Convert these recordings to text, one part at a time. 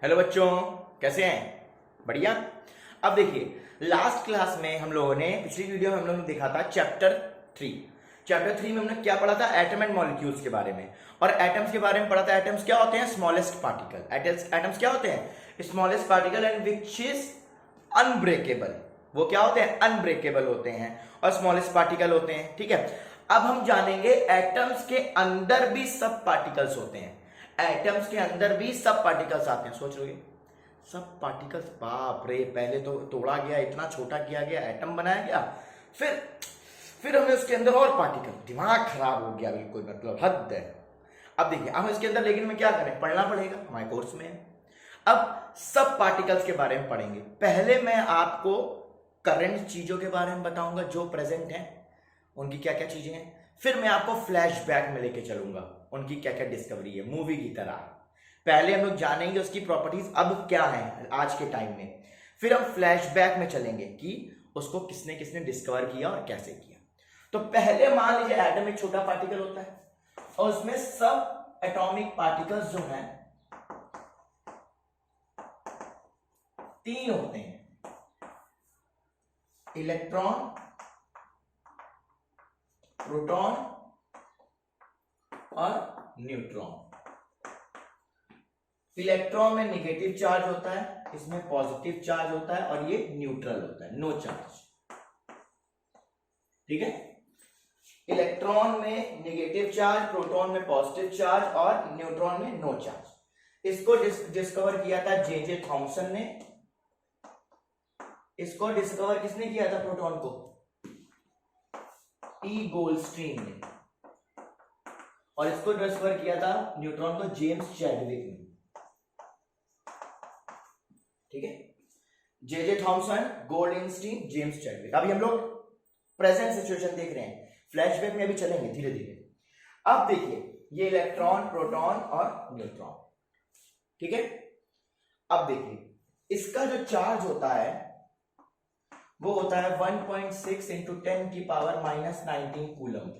Hello बच्चों, कैसे हैं? बढ़िया। अब देखिए, लास्ट क्लास में हम लोगों ने पिछली वीडियो में हम लोगों ने देखा था चैप्टर 3 में हमने क्या पढ़ा था? एटम एंड मॉलिक्यूल्स के बारे में। और एटम्स के बारे में पढ़ा था। एटम्स क्या होते हैं? Smallest particle. एटम्स क्या होते हैं? Smallest particle and which is unbreakable. वो क्या होते हैं? अनब्रेकेबल होते हैं और स्मॉलेस्ट पार्टिकल होते हैं। ठीक है, अब हम जानेंगे एटम्स के अंदर भी सब पार्टिकल्स होते हैं। एटम्स के अंदर भी सब पार्टिकल्स आते हैं। सोच रहे सब पार्टिकल्स, बाप रे, पहले तो तोड़ा गया, इतना छोटा किया गया, एटम बनाया गया, फिर हमें उसके अंदर और पार्टिकल, दिमाग खराब हो गया बिल्कुल, मतलब हद है। अब देखिए, हम इसके अंदर लेकिन में क्या करें? पढ़ना पड़ेगा, हमारे कोर्स में है। अब सब पार्टिकल्स के बारे में पढ़ेंगे। पहले मैं आपको करंट चीजों के बारे में बताऊंगा जो प्रेजेंट हैं, उनकी क्या क्या चीजें हैं। फिर मैं आपको फ्लैशबैक में लेके चलूंगा, उनकी क्या क्या डिस्कवरी है, मूवी की तरह। पहले हम लोग जानेंगे उसकी प्रॉपर्टीज अब क्या है आज के टाइम में, फिर हम फ्लैशबैक में चलेंगे कि उसको किसने किसने डिस्कवर किया और कैसे किया। तो पहले मान लीजिए एटम एक छोटा पार्टिकल होता है और उसमें सब एटॉमिक पार्टिकल्स जो हैं 3 होते हैं, इलेक्ट्रॉन, प्रोटॉन और न्यूट्रॉन। इलेक्ट्रॉन में नेगेटिव चार्ज होता है, इसमें पॉजिटिव चार्ज होता है और ये न्यूट्रल होता है, नो चार्ज। ठीक है, इलेक्ट्रॉन में नेगेटिव चार्ज, प्रोटॉन में पॉजिटिव चार्ज और न्यूट्रॉन में नो चार्ज। इसको डिस्कवर किया था जे थॉमसन ने। इसको डिस्कवर किसने किया था? प्रोटॉन को ई गोल्डस्टीन ने, और इसको डिस्कवर किया था न्यूट्रॉन को जेम्स चैडविक ने। ठीक है, J Thomson, Goldstein, James Chadwick. अभी हम लोग प्रेजेंट सिचुएशन देख रहे हैं, फ्लैशबैक में अभी चलेंगे धीरे धीरे। अब देखिए, ये इलेक्ट्रॉन, प्रोटॉन और न्यूट्रॉन। ठीक है, अब देखिए, इसका जो चार्ज होता है वो होता है 1.6 इंटू 10 की पावर माइनस 19 कूलम।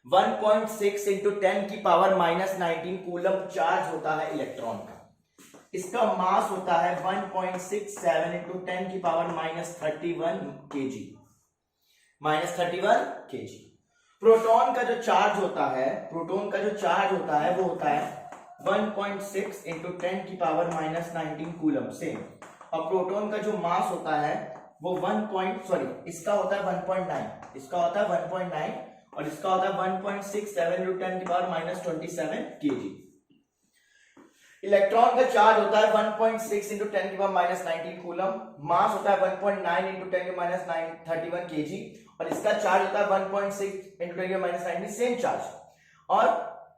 1.6 इंटू 10 की पावर माइनस 19 कूलम चार्ज होता है इलेक्ट्रॉन का। इसका मास होता है 1.67 इंटू 10 की power minus 31 KG, minus 31 KG. Proton का जो चार्ज होता है, वो होता है 1.6 इंटू 10 की पावर माइनस 19 कूलम से। और प्रोटॉन का जो मास होता है वो इसका होता है 1.9, इसका होता है 1.9 और इसका होता है 1.67 इंटू 10 की पावर माइनस 27 केजी। इलेक्ट्रॉन का चार्ज होता है 1.6 इंटू 10 की पावर माइनस 19 कूलम, मास होता है 1.9 इंटू 10 की पावर माइनस 31 केजी, और इसका चार्ज होता है 1.6 इंटू 10 की पावर माइनस 19, सेम चार्ज, और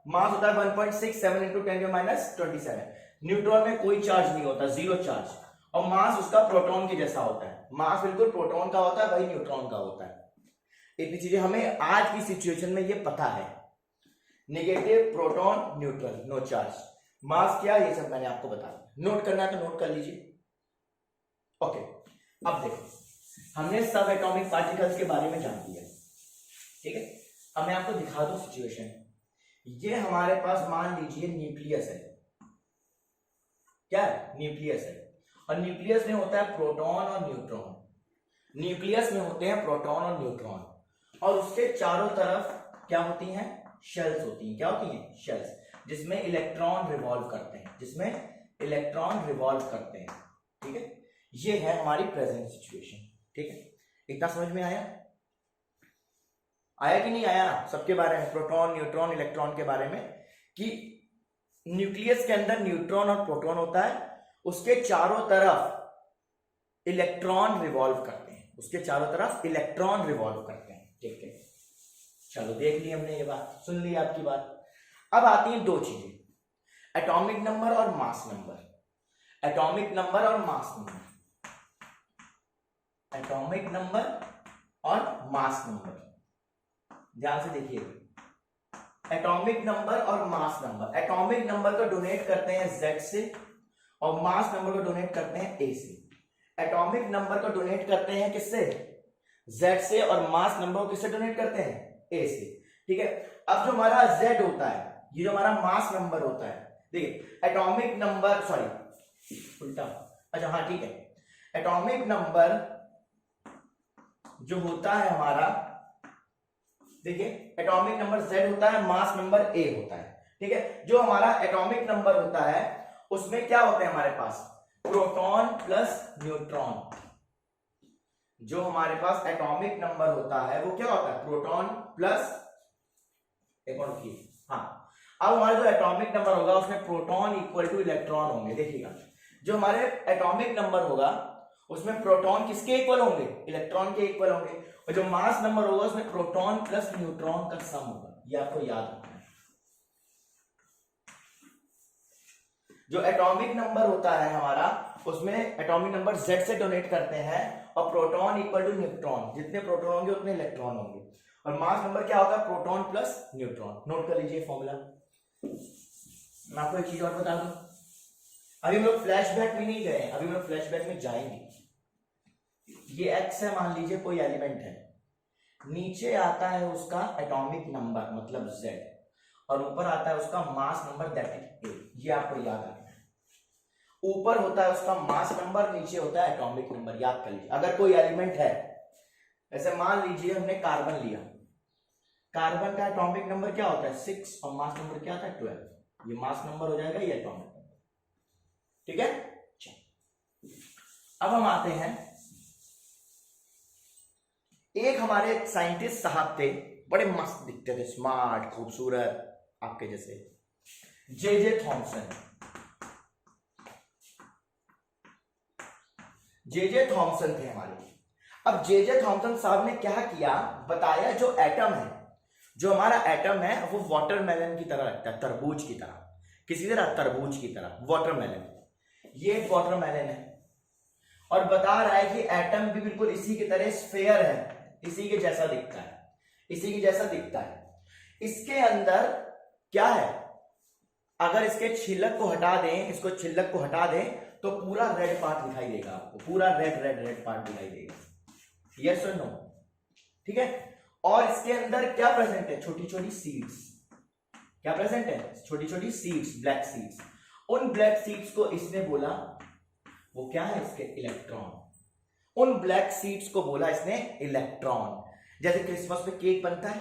मास होता है 1.67 इंटू 10 की पावर माइनस 27। न्यूट्रॉन में कोई चार्ज नहीं होता, जीरो चार्ज, और मास उसका प्रोटॉन के जैसा होता है। मास बिल्कुल प्रोटॉन का होता है, वही न्यूट्रॉन का होता है। इतनी चीजें हमें आज की सिचुएशन में ये पता है। Negative, proton, neutral, no charge, mass क्या, ये सब मैंने आपको बता दिया। नोट करना है तो नोट कर लीजिए। ओके, अब देखो, हमने सब एटॉमिक पार्टिकल्स के बारे में जान लिया। ठीक है, अब मैं आपको दिखा दूं सिचुएशन। ये हमारे पास मान लीजिए न्यूक्लियस है। क्या है? न्यूक्लियस है, और न्यूक्लियस में होता है प्रोटॉन और न्यूट्रॉन। न्यूक्लियस में होते हैं प्रोटॉन और न्यूट्रॉन, और उसके चारों तरफ क्या होती हैं? शेल्स होती हैं। क्या होती हैं? शेल्स, जिसमें इलेक्ट्रॉन रिवॉल्व करते हैं, ठीक है, ये है हमारी प्रेजेंट सिचुएशन। ठीक है, इतना समझ में आया कि नहीं आया? सबके बारे में, प्रोटॉन, न्यूट्रॉन, इलेक्ट्रॉन के बारे में, कि न्यूक्लियस के अंदर न्यूट्रॉन और प्रोटॉन होता है, उसके चारों तरफ इलेक्ट्रॉन रिवॉल्व करते हैं, ठीक है, चलो देख ली हमने ये बात, सुन ली आपकी बात। अब आती हैं 2 चीजें, एटॉमिक नंबर और मास नंबर। एटॉमिक नंबर और मास नंबर, ध्यान से देखिए। एटॉमिक नंबर और मास नंबर, एटॉमिक नंबर को डोनेट करते हैं Z से और मास नंबर को डोनेट करते हैं A से। एटॉमिक नंबर को डोनेट करते हैं किससे? Z से, और मास नंबर को किससे डोनेट करते हैं? A से। ठीक है, अब जो हमारा Z होता है, ये जो हमारा मास नंबर होता है, देखिए एटॉमिक नंबर उल्टा, अच्छा हाँ ठीक है। एटॉमिक नंबर जो होता है हमारा, देखिए एटॉमिक नंबर Z होता है, मास नंबर A होता है, ठीक है। जो हमारा एटॉमिक नंबर होता है उसमें क्या होते हैं हमारे पास, प्रोटॉन प्लस न्यूट्रॉन। जो हमारे पास एटॉमिक नंबर होता है वो क्या होता है, प्रोटॉन प्लस, एक और की, हाँ। अब हमारा जो एटॉमिक नंबर होगा उसमें प्रोटॉन इक्वल टू इलेक्ट्रॉन होंगे। देखिएगा जो हमारे एटॉमिक नंबर होगा उसमें प्रोटॉन किसके इक्वल होंगे, इलेक्ट्रॉन के इक्वल होंगे, और जो मास नंबर होगा उसमें प्रोटॉन प्लस न्यूट्रॉन का सम होगा। ये आपको याद रखना है। जो एटॉमिक नंबर होता है हमारा उसमें एटॉमिक नंबर Z से डोनेट करते हैं, और प्रोटॉन इक्वल टू न्यूट्रॉन, जितने प्रोटॉन होंगे उतने इलेक्ट्रॉन होंगे, और मास नंबर क्या होगा, प्रोटॉन प्लस न्यूट्रॉन। नोट कर लीजिए फॉर्मूला। मैं आपको एक चीज और बता दूं, अभी हम लोग फ्लैशबैक में नहीं गए, अभी हम लोग फ्लैशबैक में जाएंगे। ये X है, मान लीजिए कोई एलिमेंट है, नीचे आता है उसका एटॉमिक नंबर मतलब Z, और ऊपर आता है उसका mass number that is A। ये आपको याद रखना है। ऊपर होता है उसका मास नंबर, नीचे होता है एटॉमिक नंबर। याद कर लीजिए। अगर कोई एलिमेंट है, ऐसे मान लीजिए हमने कार्बन लिया, कार्बन का एटॉमिक नंबर क्या होता है 6, और मास नंबर क्या होता है 12। ये मास नंबर हो जाएगा, ये एटॉमिक नंबर, ठीक है। अब हम आते हैं, एक हमारे साइंटिस्ट साहब थे, बड़े मस्त दिखते थे, स्मार्ट, खूबसूरत, आपके जैसे, जे थॉमसन। जे थॉमसन थे हमारे। अब जे थॉमसन साहब ने क्या किया, बताया जो एटम है, जो हमारा एटम है वो वाटरमेलन की तरह लगता है, तरबूज की तरह, किसी तरह तरबूज की तरह, वाटरमेलन। ये एक वाटरमेलन है, और बता रहा है कि एटम भी बिल्कुल इसी की तरह स्फेयर है, इसी के जैसा दिखता है, इसी के जैसा दिखता है। इसके अंदर क्या है, अगर इसके छिलक को हटा दें, इसको छिलक को हटा दें तो पूरा रेड पार्ट दिखाई देगा आपको, पूरा रेड पार्ट दिखाई देगा। यस और नो, ठीक है। और इसके अंदर क्या प्रेजेंट है, छोटी छोटी सीड्स। क्या प्रेजेंट है, छोटी छोटी सीड्स, ब्लैक सीड्स। उन ब्लैक सीड्स को इसने बोला, वो क्या है, इसके इलेक्ट्रॉन। उन ब्लैक सीड्स को बोला इसने इलेक्ट्रॉन। जैसे क्रिसमस में केक बनता है,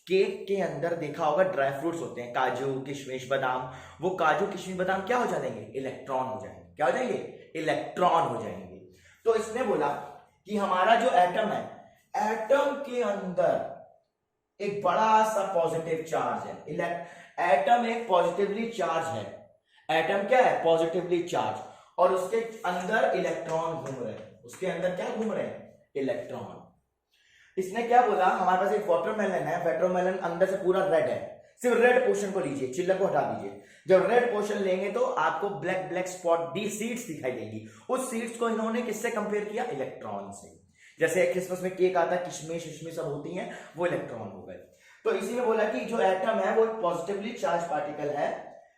केक के अंदर देखा होगा ड्राई फ्रूट्स होते हैं, काजू किशमिश बादाम। वो काजू किशमिश बादाम क्या हो जाएंगे, इलेक्ट्रॉन हो जाएंगे। क्या हो जाएंगे, इलेक्ट्रॉन हो जाएंगे। तो इसने बोला कि हमारा जो एटम है, एटम के अंदर एक बड़ा सा पॉजिटिव चार्ज है। एटम एक पॉजिटिवली चार्ज है। एटम क्या है, पॉजिटिवली चार्ज, और उसके अंदर इलेक्ट्रॉन घूम रहे हैं। उसके अंदर क्या घूम रहे हैं, इलेक्ट्रॉन। इसने क्या बोला, हमारे पास एक वाटरमेलन है, वाटरमेलन अंदर से पूरा रेड है, सिर्फ रेड पोर्शन को लीजिए, छिलक को हटा दीजिए। जब रेड पोर्शन लेंगे तो आपको black black spot D seeds दिखाई देंगी। उस सीड्स को इन्होंने किससे कंपेयर किया, इलेक्ट्रॉन से। जैसे क्रिसमस में केक आता है, किशमिश विशमिश सब होती हैं, वो इलेक्ट्रॉन हो गए। तो इसी में बोला कि जो एटम है वो पॉजिटिवली चार्ज पार्टिकल है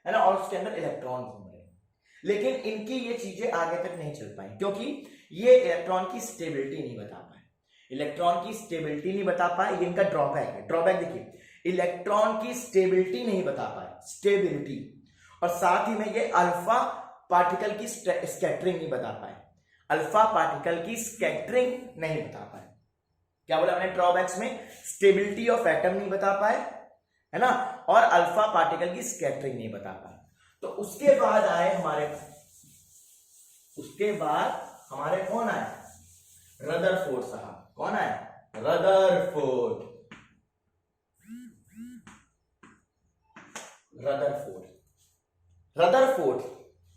ना, और उसके अंदर इलेक्ट्रॉन घूम रहे हैं। लेकिन इनकी ये चीजें आगे तक नहीं चल पाई, क्योंकि ये इलेक्ट्रॉन की स्टेबिलिटी नहीं बता पाए। इलेक्ट्रॉन की स्टेबिलिटी नहीं बता पाए, ये इनका ड्रॉबैक है। ड्रॉबैक देखिए, इलेक्ट्रॉन की स्टेबिलिटी नहीं बता पाए, स्टेबिलिटी, और साथ ही में ये अल्फा पार्टिकल की स्कैटरिंग नहीं बता पाए, अल्फा पार्टिकल की स्कैटरिंग नहीं बता पाए। क्या बोला हमने ड्रॉबैक्स में, स्टेबिलिटी ऑफ एटम नहीं बता पाए, है ना, और अल्फा पार्टिकल की स्कैटरिंग नहीं बता पाए। तो उसके बाद आए हमारे, उसके बाद हमारे कौन आए, रदरफोर्ड साहब। कौन आए, रदरफोर्ड। रदरफोर्ड।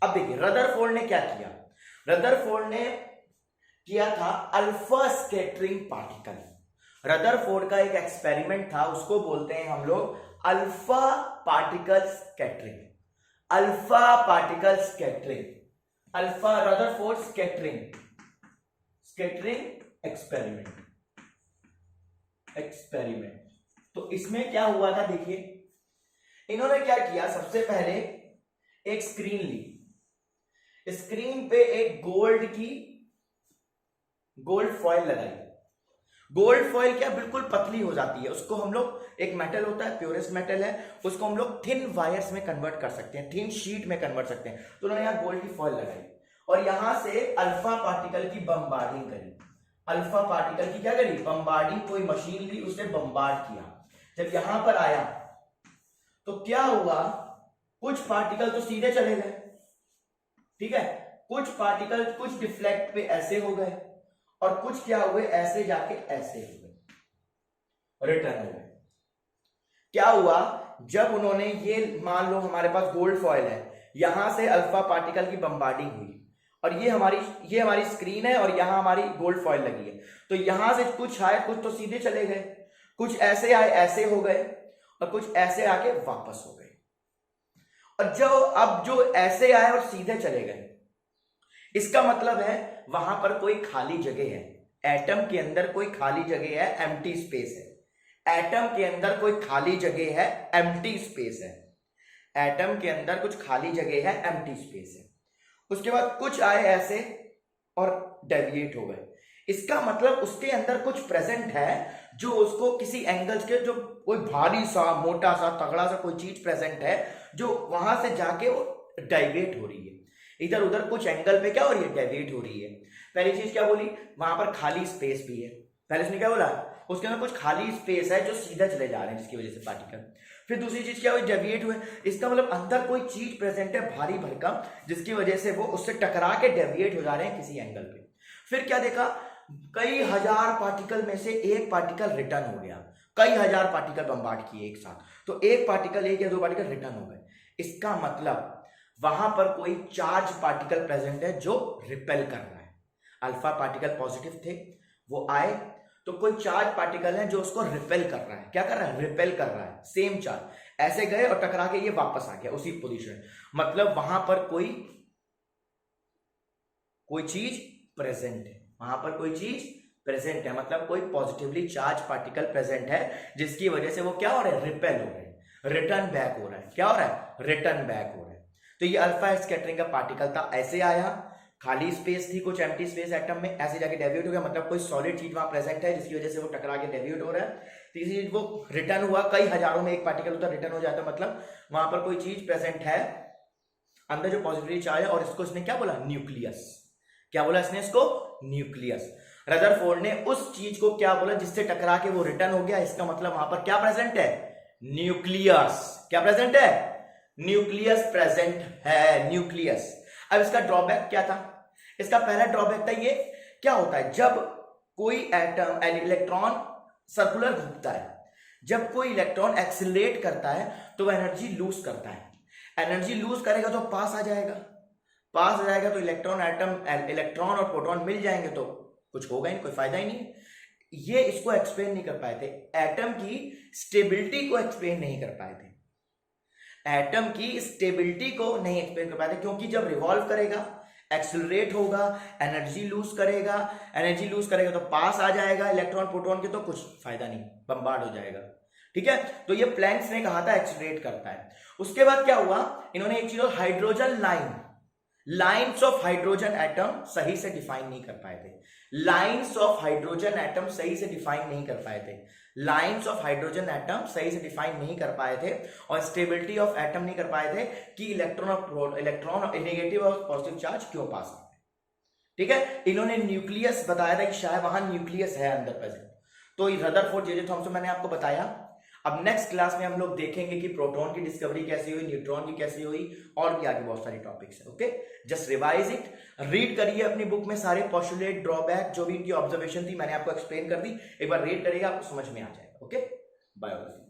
अब देखिए रदरफोर्ड ने क्या किया, रदरफोर्ड ने किया था अल्फा स्कैटरिंग पार्टिकल। रदरफोर्ड का एक एक्सपेरिमेंट था, उसको बोलते हैं हम लोग alpha particle scattering. Alpha particle scattering, alpha Rutherford scattering experiment. तो इसमें क्या हुआ था, देखिए इन्होंने क्या किया, सबसे पहले एक स्क्रीन ली, स्क्रीन पे एक गोल्ड फॉइल लगाई। गोल्ड फॉइल क्या बिल्कुल पतली हो जाती है, उसको हम लोग एक मेटल होता है, प्योरेस्ट मेटल है, उसको हम लोग थिन वायर्स में कन्वर्ट कर सकते हैं, थिन शीट में कन्वर्ट सकते हैं। तो उन्होंने यहाँ गोल्ड की फॉइल लगाई और यहां से अल्फा पार्टिकल की बम्बार्डिंग करी। अल्फा पार्टिकल की क्या करी? बम्बार्डिंग। कोई मशीन ली, उसने बम्बार्ड किया। जब यहां पर आया तो क्या हुआ? कुछ पार्टिकल तो सीधे चले गए, ठीक है, कुछ पार्टिकल कुछ डिफ्लेक्ट पे ऐसे हो गए और कुछ क्या हुए? ऐसे जाके ऐसे हो गए, रिटर्न हो गए। क्या हुआ? जब उन्होंने ये, मान लो हमारे पास गोल्ड फॉइल है, यहां से अल्फा पार्टिकल की बम्बार्डिंग हुई और ये हमारी स्क्रीन है और यहां हमारी गोल्ड फॉइल लगी है। तो यहां से कुछ आए, कुछ तो सीधे चले गए, कुछ ऐसे आए ऐसे हो गए और कुछ ऐसे आके वापस हो गए। और जो ऐसे आए और सीधे चले गए, इसका मतलब है वहां पर कोई खाली जगह है। एटम के अंदर कोई खाली जगह है, एम्प्टी स्पेस है। एटम के अंदर कोई खाली जगह है, एम्प्टी स्पेस है। एटम के अंदर कुछ खाली जगह है, एम्प्टी स्पेस है। उसके बाद कुछ आए ऐसे और डेविएट हो गए। इसका मतलब उसके अंदर कुछ प्रेजेंट है जो उसको किसी एंगल के, जो कोई भारी सा, मोटा सा, तगड़ा सा कोई चीज प्रेजेंट है जो वहां से जाके वो डाइवेट हो रही है। इधर उधर कुछ एंगल पे क्या हो रही है? डेविएट हो रही है। पहली चीज क्या बोली? वहां पर खाली स्पेस भी है। पहले उसने क्या बोला? उसके अंदर कुछ खाली स्पेस है जो सीधा चले जा रहे हैं, जिसकी वजह से पार्टिकल। फिर दूसरी चीज क्या हुई? डेविएट हुए। इसका मतलब अंदर कोई चीज प्रेजेंट है भारी भरकम, जिसकी वजह से वो उससे टकरा के डेविएट हो जा रहे हैं किसी एंगल पे। फिर क्या देखा? कई हजार पार्टिकल में से एक पार्टिकल रिटर्न हो गया। कई हजार पार्टिकल बम्बार्ड किए एक साथ, तो एक पार्टिकल, एक या दो पार्टिकल रिटर्न हो गए। इसका मतलब वहां पर कोई चार्ज पार्टिकल प्रेजेंट है जो रिपेल कर रहा है। अल्फा पार्टिकल पॉजिटिव थे, वो आए, तो कोई चार्ज पार्टिकल है जो उसको रिपेल कर रहा है। क्या कर रहा है? रिपेल कर रहा है। सेम चार्ज ऐसे गए और टकरा के ये वापस आ गया उसी पोजीशन। मतलब वहां पर कोई चीज प्रेजेंट है, वहां पर कोई चीज प्रेजेंट है, मतलब कोई पॉजिटिवली चार्ज पार्टिकल प्रेजेंट है, जिसकी वजह से वो क्या हो रहा है? रिपेल हो रहे हैं, रिटर्न बैक हो रहा है। क्या हो रहा है? रिटर्न बैक हो रहा है। तो ये अल्फा स्कैटरिंग का पार्टिकल था, ऐसे आया, खाली स्पेस थी, कुछ एम्प्टी स्पेस एटम में, ऐसे जाके डेविएट हो गया। मतलब कोई सॉलिड चीज वहां प्रेजेंट है जिसकी वजह से वो टकरा के डेविएट हो रहा है। तीसरी चीज, वो रिटर्न हुआ, कई हजारों में एक पार्टिकल होता है, रिटर्न हो जाता है, मतलब वहां पर कोई चीज प्रेजेंट है अंदर जो पॉजिटिवली चार्ज है। और इसको इसने क्या बोला? न्यूक्लियस। क्या बोला इसने? इसको न्यूक्लियस। रदरफोर्ड ने उस चीज को क्या बोला जिससे टकरा के वो रिटर्न हो गया? इसका मतलब वहां पर क्या प्रेजेंट है? न्यूक्लियस। क्या प्रेजेंट है? न्यूक्लियस प्रेजेंट है, न्यूक्लियस। अब इसका ड्रॉबैक क्या था? इसका पहला ड्रॉबैक था ये, क्या होता है जब कोई एटम, इलेक्ट्रॉन सर्कुलर घूमता है, जब कोई इलेक्ट्रॉन एक्सिलरेट करता है तो वह एनर्जी लूज करता है। एनर्जी लूज करेगा तो पास आ जाएगा, पास आ जाएगा तो इलेक्ट्रॉन और प्रोटॉन मिल जाएंगे, तो कुछ होगा ही नहीं, कोई फायदा ही नहीं। ये इसको एक्सप्लेन नहीं कर पाए थे, एटम की स्टेबिलिटी को एक्सप्लेन नहीं कर पाए थे। एटम की स्टेबिलिटी को नहीं एक्सप्लेन कर पाए थे, क्योंकि जब रिवॉल्व करेगा, एक्सिलरेट होगा, एनर्जी लूज करेगा तो पास आ जाएगा इलेक्ट्रॉन प्रोटॉन के, तो कुछ फायदा नहीं, बम्बार्ड हो जाएगा। ठीक है, तो ये प्लैंक्स ने कहा था एक्सिलरेट करता है। उसके बाद क्या हुआ? इन्होंने एक चीज, hydrogen lines of hydrogen atom सही से डिफाइन नहीं कर पाए थे। लाइन्स ऑफ हाइड्रोजन एटम सही से डिफाइन नहीं कर पाए थे। लाइन्स ऑफ हाइड्रोजन एटम सही से डिफाइन नहीं कर पाए थे और स्टेबिलिटी ऑफ एटम नहीं कर पाए थे कि इलेक्ट्रॉन नेगेटिव और पॉजिटिव चार्ज क्यों पास करते हैं। ठीक है, इन्होंने न्यूक्लियस बताया था कि शायद वहां न्यूक्लियस है अंदर प्रेजेंट। तो रदरफोर्ड, जे थॉमसन मैंने आपको बताया। अब नेक्स्ट क्लास में हम लोग देखेंगे कि प्रोटॉन की डिस्कवरी कैसी हुई, न्यूट्रॉन की कैसी हुई, और भी आगे बहुत सारी टॉपिक्स है। Okay, just revise it, read करिए अपनी बुक में सारे पोस्टुलेट, ड्रॉबैक, जो भी इनकी ऑब्जर्वेशन थी मैंने आपको एक्सप्लेन कर दी, एक बार रीड करिएगा, आपको समझ में आ जाएगा। Okay, biology.